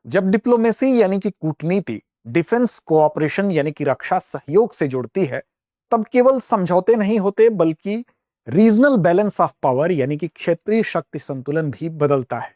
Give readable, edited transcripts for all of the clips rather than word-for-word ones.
जब डिप्लोमेसी यानी कि कूटनीति डिफेंस कोऑपरेशन यानी कि रक्षा सहयोग से जुड़ती है, तब केवल समझौते नहीं होते बल्कि रीजनल बैलेंस ऑफ पावर यानी कि क्षेत्रीय शक्ति संतुलन भी बदलता है।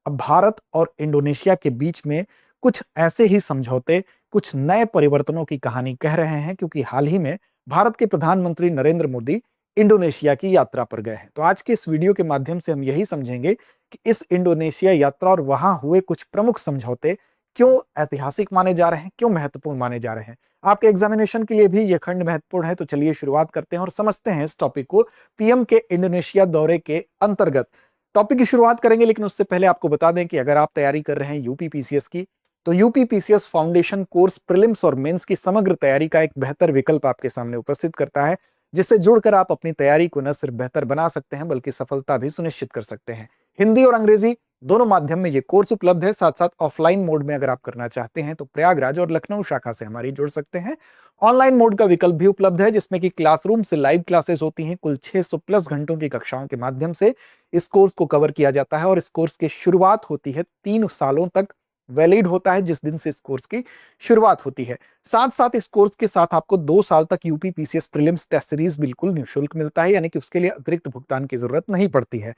अब भारत और इंडोनेशिया के बीच में कुछ ऐसे ही समझौते कुछ नए परिवर्तनों की कहानी कह रहे हैं, क्योंकि हाल ही में भारत के प्रधानमंत्री नरेंद्र मोदी इंडोनेशिया की यात्रा पर गए हैं। तो आज के इस वीडियो के माध्यम से हम यही समझेंगे कि इस इंडोनेशिया यात्रा और वहां हुए कुछ प्रमुख समझौते क्यों ऐतिहासिक माने जा रहे हैं, क्यों महत्वपूर्ण माने जा रहे हैं। आपके एग्जामिनेशन के लिए भी यह खंड महत्वपूर्ण है। तो चलिए शुरुआत करते हैं और समझते हैं इस टॉपिक को पीएम के इंडोनेशिया दौरे के अंतर्गत। टॉपिक की शुरुआत करेंगे, लेकिन उससे पहले आपको बता दें कि अगर आप तैयारी कर रहे हैं यूपीपीसीएस की, तो यूपीपीसीएस फाउंडेशन कोर्स प्रीलिम्स और मेंस की समग्र तैयारी का एक बेहतर विकल्प आपके सामने उपस्थित करता है, जिससे जुड़कर आप अपनी तैयारी को न सिर्फ बेहतर बना सकते हैं बल्कि सफलता भी सुनिश्चित कर सकते हैं। हिंदी और अंग्रेजी दोनों माध्यम में ये कोर्स उपलब्ध है। साथ साथ ऑफलाइन मोड में अगर आप करना चाहते हैं तो प्रयागराज और लखनऊ शाखा से हमारी जुड़ सकते हैं। ऑनलाइन मोड का विकल्प भी उपलब्ध है, जिसमें कि क्लासरूम से लाइव क्लासेस होती हैं। कुल 600 प्लस घंटों की कक्षाओं के माध्यम से इस कोर्स को कवर किया जाता है और इस कोर्स की शुरुआत होती है 3 सालों तक वैलिड होता है जिस दिन से इस कोर्स की शुरुआत होती है। साथ साथ इस कोर्स के साथ आपको 2 साल तक यूपीपीसीएस प्रीलिम्स टेस्ट सीरीज बिल्कुल निःशुल्क मिलता है, यानी कि उसके लिए अतिरिक्त भुगतान की जरूरत नहीं पड़ती है।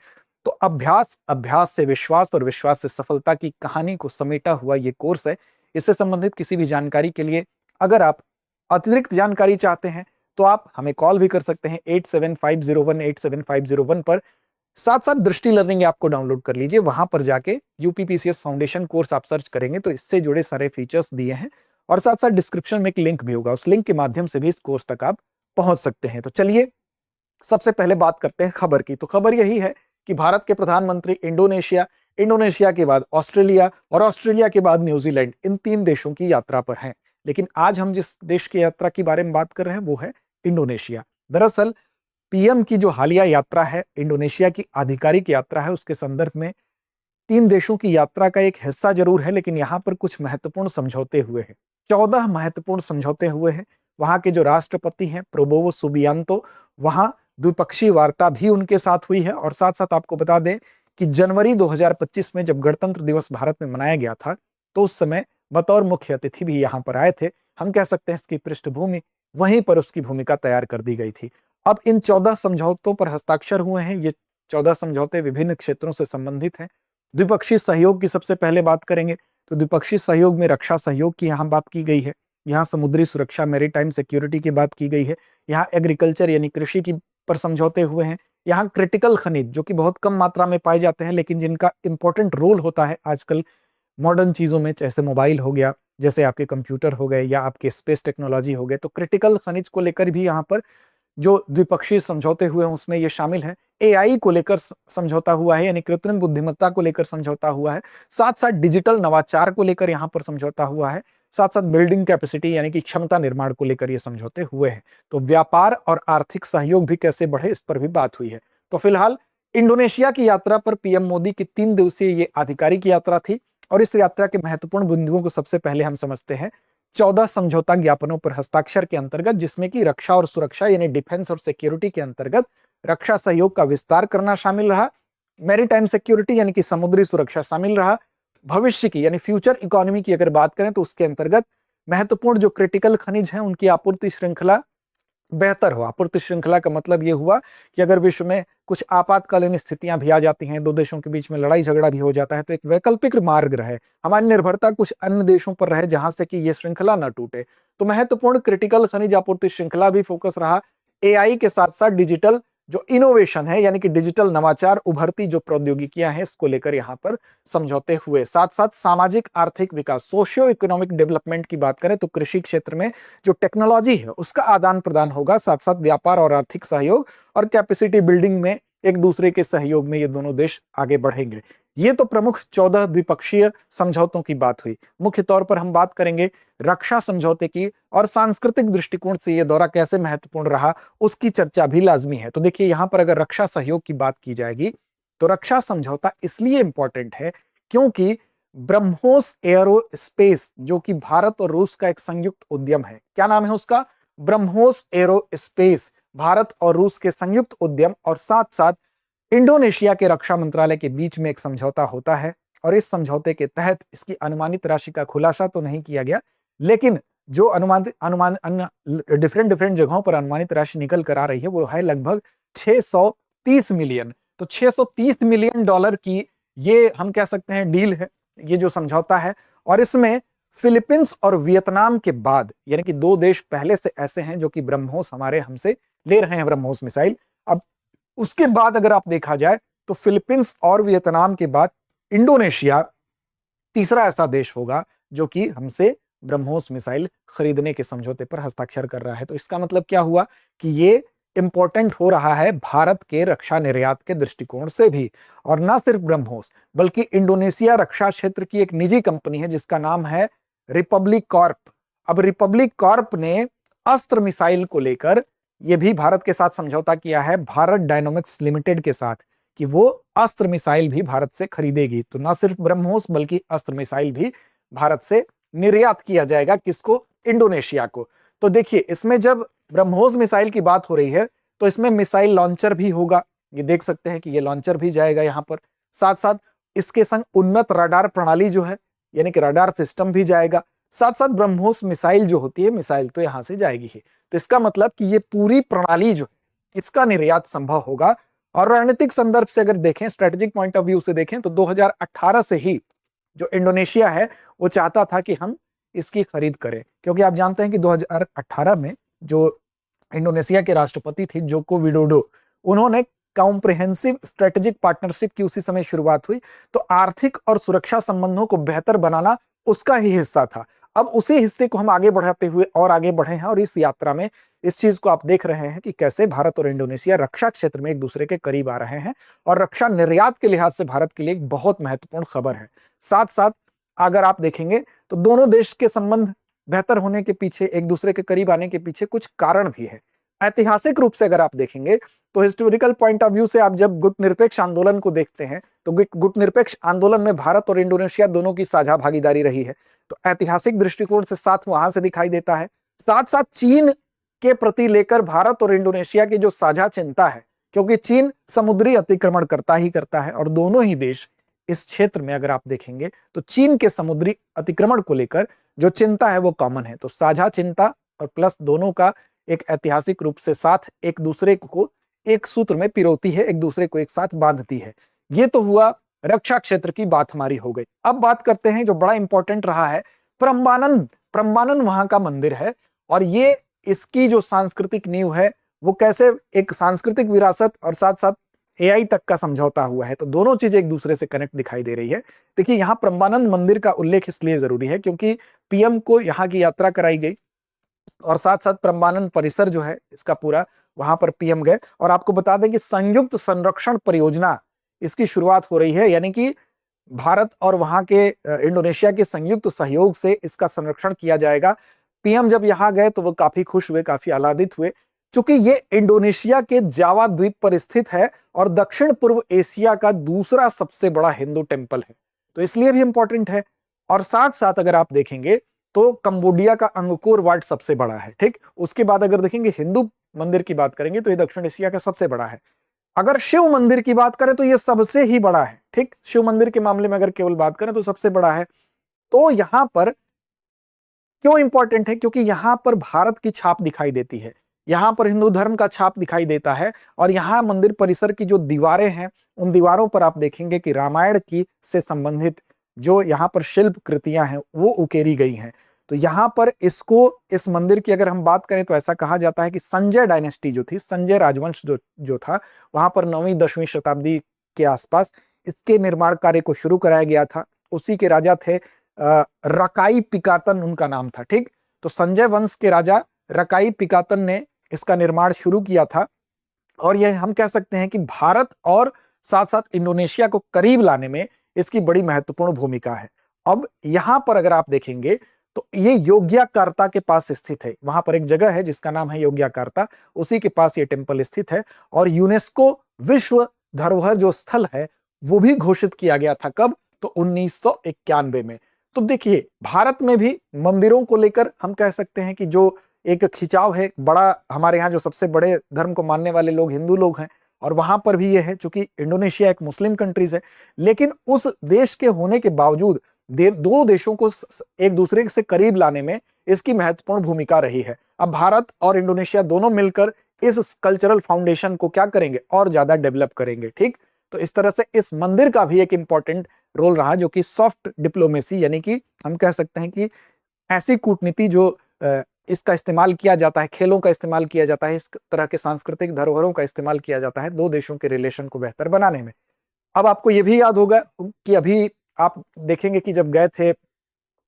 तो अभ्यास अभ्यास से विश्वास और विश्वास से सफलता की कहानी को समेटा हुआ ये कोर्स है। इससे संबंधित किसी भी जानकारी के लिए अगर आप अतिरिक्त जानकारी चाहते हैं तो आप हमें कॉल भी कर सकते हैं 8750187501 पर। साथ साथ दृष्टि लर्निंग ऐप को डाउनलोड कर लीजिए। वहां पर जाके यूपीपीसीएस फाउंडेशन कोर्स आप सर्च करेंगे तो इससे जुड़े सारे फीचर्स दिए हैं, और साथ साथ डिस्क्रिप्शन में एक लिंक भी होगा, उस लिंक के माध्यम से भी इस कोर्स तक आप पहुंच सकते हैं। तो चलिए सबसे पहले बात करते हैं खबर की। तो खबर यही है कि भारत के प्रधानमंत्री इंडोनेशिया, इंडोनेशिया के बाद ऑस्ट्रेलिया और ऑस्ट्रेलिया के बाद न्यूजीलैंड, इन 3 देशों की यात्रा पर हैं। लेकिन आज हम जिस देश की यात्रा के बारे में बात कर रहे हैं वो है इंडोनेशिया। दरअसल पीएम की जो हालिया यात्रा है, इंडोनेशिया की आधिकारिक यात्रा है, उसके संदर्भ में 3 देशों की यात्रा का एक हिस्सा जरूर है, लेकिन यहां पर कुछ महत्वपूर्ण समझौते हुए हैं। 14 महत्वपूर्ण समझौते हुए हैं। वहां के जो राष्ट्रपति हैं प्रोबोवो सुबियांतो, वहां द्विपक्षीय वार्ता भी उनके साथ हुई है। और साथ साथ आपको बता दें कि जनवरी 2025 में जब गणतंत्र दिवस भारत में मनाया गया था, तो उस समय बतौर मुख्य अतिथि भी यहां पर आए थे। हम कह सकते हैं इसकी पृष्ठभूमि वहीं पर उसकी भूमिका तैयार कर दी गई थी। अब इन 14 समझौतों पर हस्ताक्षर हुए हैं। ये 14 समझौते विभिन्न क्षेत्रों से संबंधित हैं। द्विपक्षीय सहयोग की सबसे पहले बात करेंगे तो द्विपक्षीय सहयोग में रक्षा सहयोग की यहाँ बात की गई है। यहाँ समुद्री सुरक्षा, मैरीटाइम सिक्योरिटी की बात की गई है। यहाँ एग्रीकल्चर यानी कृषि की पर समझौते हुए हैं। यहाँ क्रिटिकल खनिज जो कि बहुत कम मात्रा में पाए जाते हैं लेकिन जिनका इंपॉर्टेंट रोल होता है आजकल मॉडर्न चीजों में, जैसे मोबाइल हो गया, जैसे आपके कंप्यूटर हो गए या आपके स्पेस टेक्नोलॉजी हो गए, तो क्रिटिकल खनिज को लेकर भी यहाँ पर जो द्विपक्षीय समझौते हुए हैं उसमें ये शामिल है। एआई को लेकर समझौता हुआ है, यानी कृत्रिम बुद्धिमत्ता को लेकर समझौता हुआ है। साथ साथ डिजिटल नवाचार को लेकर यहाँ पर समझौता हुआ है। साथ साथ बिल्डिंग कैपेसिटी यानी कि क्षमता निर्माण को लेकर ये समझौते हुए हैं। तो व्यापार और आर्थिक सहयोग भी कैसे बढ़े, इस पर भी बात हुई है। तो फिलहाल इंडोनेशिया की यात्रा पर पीएम मोदी की 3 दिवसीय ये आधिकारिक यात्रा थी, और इस यात्रा के महत्वपूर्ण बिंदुओं को सबसे पहले हम समझते हैं। 14 समझौता ज्ञापनों पर हस्ताक्षर के अंतर्गत, जिसमें कि रक्षा और सुरक्षा यानी डिफेंस और सिक्योरिटी के अंतर्गत रक्षा सहयोग का विस्तार करना शामिल रहा। मैरीटाइम सिक्योरिटी यानी कि समुद्री सुरक्षा शामिल रहा। भविष्य की यानी फ्यूचर इकोनॉमी की अगर बात करें तो उसके अंतर्गत महत्वपूर्ण जो क्रिटिकल खनिज हैं उनकी आपूर्ति श्रृंखला बेहतर हो। आपूर्ति श्रृंखला का मतलब यह हुआ कि अगर विश्व में कुछ आपातकालीन स्थितियां भी आ जाती हैं, 2 देशों के बीच में लड़ाई झगड़ा भी हो जाता है, तो एक वैकल्पिक मार्ग रहे, हमारी निर्भरता कुछ अन्य देशों पर रहे जहां से कि यह श्रृंखला न टूटे। तो महत्वपूर्ण क्रिटिकल खनिज आपूर्ति श्रृंखला भी फोकस रहा। एआई के साथ साथ डिजिटल जो इनोवेशन है यानी कि डिजिटल नवाचार, उभरती जो प्रौद्योगिकियां हैं, इसको लेकर यहां पर समझौते हुए। साथ साथ सामाजिक आर्थिक विकास, सोशियो इकोनॉमिक डेवलपमेंट की बात करें तो कृषि क्षेत्र में जो टेक्नोलॉजी है उसका आदान प्रदान होगा। साथ साथ व्यापार और आर्थिक सहयोग और कैपेसिटी बिल्डिंग में एक दूसरे के सहयोग में ये दोनों देश आगे बढ़ेंगे। ये तो प्रमुख 14 द्विपक्षीय समझौतों की बात हुई। मुख्य तौर पर हम बात करेंगे रक्षा समझौते की, और सांस्कृतिक दृष्टिकोण से यह दौरा कैसे महत्वपूर्ण रहा उसकी चर्चा भी लाजमी है। तो देखिए यहां पर अगर रक्षा सहयोग की बात की जाएगी तो रक्षा समझौता इसलिए इंपॉर्टेंट है क्योंकि ब्रह्मोस एरोस्पेस, जो कि भारत और रूस का एक संयुक्त उद्यम है, क्या नाम है उसका? ब्रह्मोस एरोस्पेस, भारत और रूस के संयुक्त उद्यम, और साथ साथ इंडोनेशिया के रक्षा मंत्रालय के बीच में एक समझौता होता है। और इस समझौते के तहत इसकी अनुमानित राशि का खुलासा तो नहीं किया गया, लेकिन जो अनुमान डिफरेंट डिफरेंट जगहों पर अनुमानित राशि निकल कर आ रही है वो है लगभग 630 मिलियन। तो 630 मिलियन डॉलर की ये हम कह सकते हैं डील है, ये जो समझौता है। और इसमें फिलीपींस और वियतनाम के बाद, यानी कि दो देश पहले से ऐसे हैं जो कि ब्रह्मोस हमारे हमसे ले रहे हैं ब्रह्मोस मिसाइल। अब उसके बाद अगर आप देखा जाए तो फिलीपींस और वियतनाम के बाद इंडोनेशिया तीसरा ऐसा देश होगा जो कि हमसे ब्रह्मोस मिसाइल खरीदने के समझौते पर हस्ताक्षर कर रहा है। तो इसका मतलब क्या हुआ कि ये इंपॉर्टेंट हो रहा है भारत के रक्षा निर्यात के दृष्टिकोण से भी। और ना सिर्फ ब्रह्मोस बल्कि इंडोनेशिया रक्षा क्षेत्र की एक निजी कंपनी है जिसका नाम है रिपब्लिक कॉर्प। अब रिपब्लिक कॉर्प ने अस्त्र मिसाइल को लेकर यह भी भारत के साथ समझौता किया है, भारत डायनामिक्स लिमिटेड के साथ, कि वो अस्त्र मिसाइल भी भारत से खरीदेगी। तो ना सिर्फ ब्रह्मोस बल्कि अस्त्र मिसाइल भी भारत से निर्यात किया जाएगा। किसको? इंडोनेशिया को। तो देखिए, इसमें जब ब्रह्मोस मिसाइल की बात हो रही है तो इसमें मिसाइल लॉन्चर भी होगा, ये देख सकते हैं कि ये लॉन्चर भी जाएगा यहां पर। साथ साथ इसके संग उन्नत रडार प्रणाली जो है, यानी कि रडार सिस्टम भी जाएगा। साथ साथ ब्रह्मोस मिसाइल जो होती है, मिसाइल तो यहां से जाएगी ही। तो इसका मतलब कि ये पूरी प्रणाली जो है इसका निर्यात संभव होगा। और रणनीतिक संदर्भ से अगर देखें, स्ट्रेटेजिक पॉइंट ऑफ व्यू से देखें, तो 2018 से ही जो इंडोनेशिया है वो चाहता था कि हम इसकी खरीद करें, क्योंकि आप जानते हैं कि 2018 में जो इंडोनेशिया के राष्ट्रपति थे जोको विडोडो, उन्होंने कॉम्प्रिहेंसिव स्ट्रेटेजिक पार्टनरशिप की उसी समय शुरुआत हुई। तो आर्थिक और सुरक्षा संबंधों को बेहतर बनाना उसका ही हिस्सा था। अब उसी हिस्से को हम आगे बढ़ाते हुए और आगे बढ़े हैं, और इस यात्रा में इस चीज को आप देख रहे हैं कि कैसे भारत और इंडोनेशिया रक्षा क्षेत्र में एक दूसरे के करीब आ रहे हैं। और रक्षा निर्यात के लिहाज से भारत के लिए एक बहुत महत्वपूर्ण खबर है। साथ साथ अगर आप देखेंगे तो दोनों देश के संबंध बेहतर होने के पीछे, एक दूसरे के करीब आने के पीछे कुछ कारण भी है। ऐतिहासिक रूप से अगर आप देखेंगे तो हिस्टोरिकल पॉइंट ऑफ व्यू से आप जब गुट निरपेक्ष आंदोलन को देखते हैं तो गुट निरपेक्ष आंदोलन में भारत और इंडोनेशिया दोनों की साझा भागीदारी रही है। तो ऐतिहासिक दृष्टिकोण से साथ वहां से दिखाई देता है। साथ साथ चीन के प्रति लेकर भारत और इंडोनेशिया की जो साझा चिंता है, क्योंकि चीन समुद्री अतिक्रमण करता ही करता है, और दोनों ही देश इस क्षेत्र में अगर आप देखेंगे तो चीन के समुद्री अतिक्रमण को लेकर जो चिंता है वो कॉमन है। तो साझा चिंता और प्लस दोनों का एक ऐतिहासिक रूप से साथ एक दूसरे को एक सूत्र में पिरोती है, एक दूसरे को एक साथ बांधती है। ये तो हुआ रक्षा क्षेत्र की बात हमारी हो गई। अब बात करते हैं जो बड़ा इंपॉर्टेंट रहा है, प्रम्बानन। प्रम्बानन वहां का मंदिर है, और ये इसकी जो सांस्कृतिक नींव है वो कैसे एक सांस्कृतिक विरासत और साथ साथ एआई तक का समझौता हुआ है। तो दोनों चीजें एक दूसरे से कनेक्ट दिखाई दे रही है। देखिए, यहाँ प्रम्बानन मंदिर का उल्लेख इसलिए जरूरी है क्योंकि पीएम को यहाँ की यात्रा कराई गई, और साथ साथ प्रम्बानन परिसर जो है इसका पूरा, वहां पर पीएम गए। और आपको बता दें कि संयुक्त संरक्षण परियोजना इसकी शुरुआत हो रही है, यानी कि भारत और वहां के इंडोनेशिया के संयुक्त सहयोग से इसका संरक्षण किया जाएगा। पीएम जब यहां गए तो वो काफी खुश हुए, काफी आह्लादित हुए, क्योंकि ये इंडोनेशिया के जावा द्वीप पर स्थित है और दक्षिण पूर्व एशिया का दूसरा सबसे बड़ा हिंदू टेम्पल है, तो इसलिए भी इंपॉर्टेंट है। और साथ साथ अगर आप देखेंगे तो कंबोडिया का अंगकोर वाट सबसे बड़ा है, ठीक। उसके बाद अगर देखेंगे हिंदू मंदिर की बात करेंगे तो ये दक्षिण एशिया का सबसे बड़ा है। अगर शिव मंदिर की बात करें तो ये सबसे ही बड़ा है, ठीक। शिव मंदिर के मामले में अगर केवल बात करें तो सबसे बड़ा है। तो यहां पर क्यों इंपॉर्टेंट है? क्योंकि यहां पर भारत की छाप दिखाई देती है, यहां पर हिंदू धर्म का छाप दिखाई देता है। और यहां मंदिर परिसर की जो दीवारें हैं उन दीवारों पर आप देखेंगे कि रामायण की से संबंधित जो यहाँ पर शिल्प कृतियां हैं वो उकेरी गई हैं। तो यहाँ पर इसको, इस मंदिर की अगर हम बात करें तो ऐसा कहा जाता है कि संजय डायनेस्टी जो थी, संजय राजवंश जो था, वहां पर 9वीं 10वीं शताब्दी के आसपास इसके निर्माण कार्य को शुरू कराया गया था। उसी के राजा थे रकाई पिकातन उनका नाम था, ठीक। तो संजय वंश के राजा रकाई पिकातन ने इसका निर्माण शुरू किया था। और यह हम कह सकते हैं कि भारत और साथ साथ इंडोनेशिया को करीब लाने में इसकी बड़ी महत्वपूर्ण भूमिका है। अब यहां पर अगर आप देखेंगे तो ये योग्याकार्ता के पास स्थित है, वहां पर एक जगह है जिसका नाम है योग्याकार्ता, उसी के पास ये टेम्पल स्थित है। और यूनेस्को विश्व धरोहर जो स्थल है वो भी घोषित किया गया था, कब? तो 1991 में। तो देखिए, भारत में भी मंदिरों को लेकर हम कह सकते हैं कि जो एक खिंचाव है बड़ा, हमारे यहाँ जो सबसे बड़े धर्म को मानने वाले लोग हिंदू लोग हैं, और वहां पर भी ये है, चूंकि इंडोनेशिया एक मुस्लिम कंट्रीज है, लेकिन उस देश के होने के बावजूद दो देशों को एक दूसरे से करीब लाने में इसकी महत्वपूर्ण भूमिका रही है। अब भारत और इंडोनेशिया दोनों मिलकर इस कल्चरल फाउंडेशन को क्या करेंगे, और ज्यादा डेवलप करेंगे। ठीक, तो इस तरह से इस मंदिर का भी एक इंपॉर्टेंट रोल रहा, जो कि सॉफ्ट डिप्लोमेसी, यानी कि हम कह सकते हैं कि ऐसी कूटनीति जो इसका इस्तेमाल किया जाता है, खेलों का इस्तेमाल किया जाता है, इस तरह के सांस्कृतिक धरोहरों का इस्तेमाल किया जाता है दो देशों के रिलेशन को बेहतर बनाने में। अब आपको यह भी याद होगा कि अभी आप देखेंगे कि जब गए थे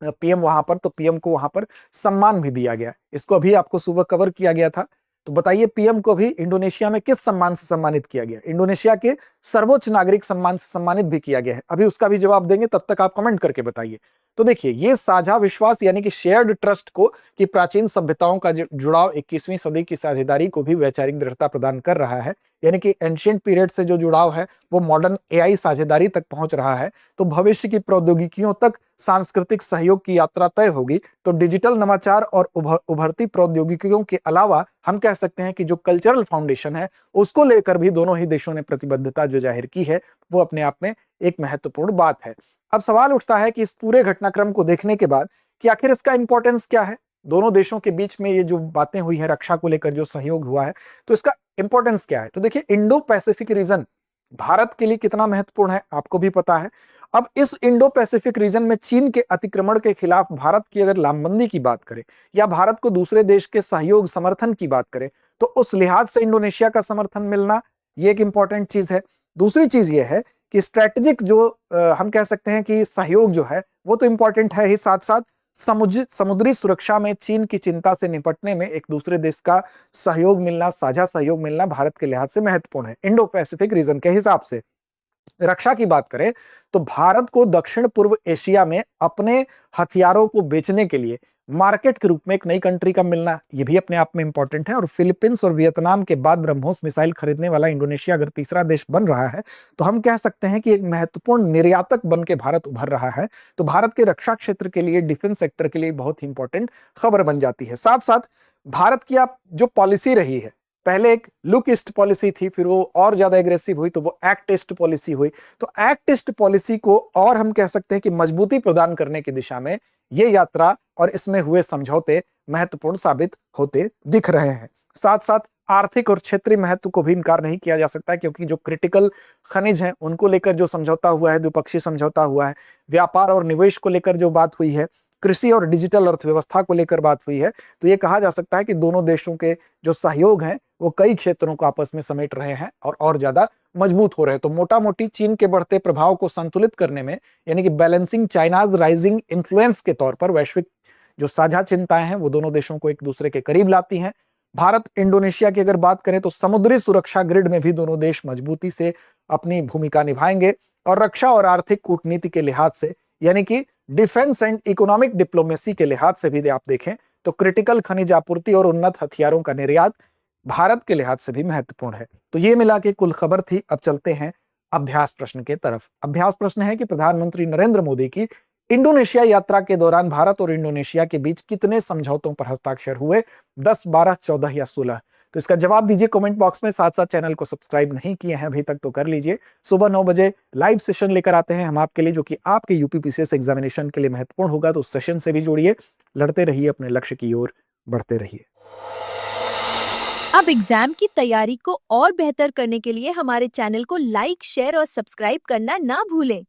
पीएम वहां पर, तो पीएम को वहां पर सम्मान भी दिया गया। इसको अभी आपको सुबह कवर किया गया था। तो बताइए पीएम को भी इंडोनेशिया में किस सम्मान से सम्मानित किया गया? इंडोनेशिया के सर्वोच्च नागरिक सम्मान से सम्मानित भी किया गया है। अभी उसका भी जवाब देंगे, तब तक आप कमेंट करके बताइए। तो देखिए, ये साझा विश्वास यानी कि शेयर्ड ट्रस्ट को, कि प्राचीन सभ्यताओं का जुड़ाव 21वीं सदी की साझेदारी को भी वैचारिक दृढ़ता प्रदान कर रहा है। यानी कि एंशिएंट पीरियड से जो जुड़ाव है वो मॉडर्न एआई साझेदारी तक पहुंच रहा है। तो भविष्य की प्रौद्योगिकियों तक सांस्कृतिक सहयोग की यात्रा तय होगी। तो डिजिटल नवाचार और उभरती प्रौद्योगिकियों के अलावा हम कह सकते हैं कि जो कल्चरल फाउंडेशन है उसको लेकर भी दोनों ही देशों ने प्रतिबद्धता जो जाहिर की है, वो अपने आप में एक महत्वपूर्ण बात है। अब सवाल उठता है कि इस पूरे घटनाक्रम को देखने के बाद कि आखिर इसका इंपॉर्टेंस क्या है? दोनों देशों के बीच में ये जो बातें हुई है, रक्षा को लेकर जो सहयोग हुआ है, तो इसका इंपॉर्टेंस क्या है? तो देखिए, इंडो पैसिफिक रीजन भारत के लिए कितना महत्वपूर्ण है आपको भी पता है। अब इस इंडो पैसिफिक रीजन में चीन के अतिक्रमण के खिलाफ भारत की अगर लामबंदी की बात करें, या भारत को दूसरे देश के सहयोग समर्थन की बात करें, तो उस लिहाज से इंडोनेशिया का समर्थन मिलना ये एक इंपॉर्टेंट चीज है। दूसरी चीज ये है कि स्ट्रेटेजिक जो हम कह सकते हैं कि सहयोग जो है वो तो इंपॉर्टेंट है ही, साथ साथ समुद्री सुरक्षा में चीन की चिंता से निपटने में एक दूसरे देश का सहयोग मिलना, साझा सहयोग मिलना भारत के लिहाज से महत्वपूर्ण है इंडो पैसिफिक रीजन के हिसाब से। रक्षा की बात करें तो भारत को दक्षिण पूर्व एशिया में अपने हथियारों को बेचने के लिए मार्केट के रूप में एक नई कंट्री का मिलना, यह भी अपने आप में इंपॉर्टेंट है। और फिलीपींस और वियतनाम के बाद ब्रह्मोस मिसाइल खरीदने वाला इंडोनेशिया अगर तीसरा देश बन रहा है, तो हम कह सकते हैं कि एक महत्वपूर्ण निर्यातक बन के भारत उभर रहा है। तो भारत के रक्षा क्षेत्र के लिए, डिफेंस सेक्टर के लिए बहुत ही इंपॉर्टेंट खबर बन जाती है। साथ साथ भारत की आप जो पॉलिसी रही है, पहले एक लुक ईस्ट पॉलिसी थी, फिर वो और ज्यादा एग्रेसिव हुई तो वो एक्ट ईस्ट पॉलिसी हुई। तो एक्ट ईस्ट पॉलिसी को और हम कह सकते हैं कि मजबूती प्रदान करने की दिशा में ये यात्रा और इसमें हुए समझौते महत्वपूर्ण साबित होते दिख रहे हैं। साथ साथ आर्थिक और क्षेत्रीय महत्व को भी इनकार नहीं किया जा सकता, क्योंकि जो क्रिटिकल खनिज हैं उनको लेकर जो समझौता हुआ है, द्विपक्षीय समझौता हुआ है, व्यापार और निवेश को लेकर जो बात हुई है, कृषि और डिजिटल अर्थव्यवस्था को लेकर बात हुई है, तो ये कहा जा सकता है कि दोनों देशों के जो सहयोग हैं वो कई क्षेत्रों को आपस में समेट रहे हैं और ज्यादा मजबूत हो रहे हैं। तो मोटा मोटी चीन के बढ़ते प्रभाव को संतुलित करने में, यानी कि बैलेंसिंग चाइनाज राइजिंग इन्फ्लुएंस के तौर पर वैश्विक जो साझा चिंताएं हैं वो दोनों देशों को एक दूसरे के करीब लाती हैं। भारत इंडोनेशिया की अगर बात करें तो समुद्री सुरक्षा ग्रिड में भी दोनों देश मजबूती से अपनी भूमिका निभाएंगे। और रक्षा और आर्थिक कूटनीति के लिहाज से, यानी कि डिफेंस एंड इकोनॉमिक डिप्लोमेसी के लिहाज से भी आप देखें तो क्रिटिकल खनिज आपूर्ति और उन्नत हथियारों का निर्यात भारत के लिहाज से भी महत्वपूर्ण है। तो ये मिला के कुल खबर थी। अब चलते हैं अभ्यास प्रश्न के तरफ। अभ्यास प्रश्न है कि प्रधानमंत्री नरेंद्र मोदी की इंडोनेशिया यात्रा के दौरान भारत और इंडोनेशिया के बीच कितने समझौतों पर हस्ताक्षर हुए? 10, 12, 14 या 16? तो इसका जवाब दीजिए कमेंट बॉक्स में। साथ साथ चैनल को सब्सक्राइब नहीं किए हैं अभी तक तो कर लीजिए। सुबह 9 बजे लाइव सेशन लेकर आते हैं हम आपके लिए, जो कि आपके यूपीपीसीएस एग्जामिनेशन के लिए महत्वपूर्ण होगा। तो उस सेशन से भी जुड़िए, लड़ते रहिए, अपने लक्ष्य की ओर बढ़ते रहिए। अब एग्जाम की तैयारी को और बेहतर करने के लिए हमारे चैनल को लाइक, शेयर और सब्सक्राइब करना ना भूलें।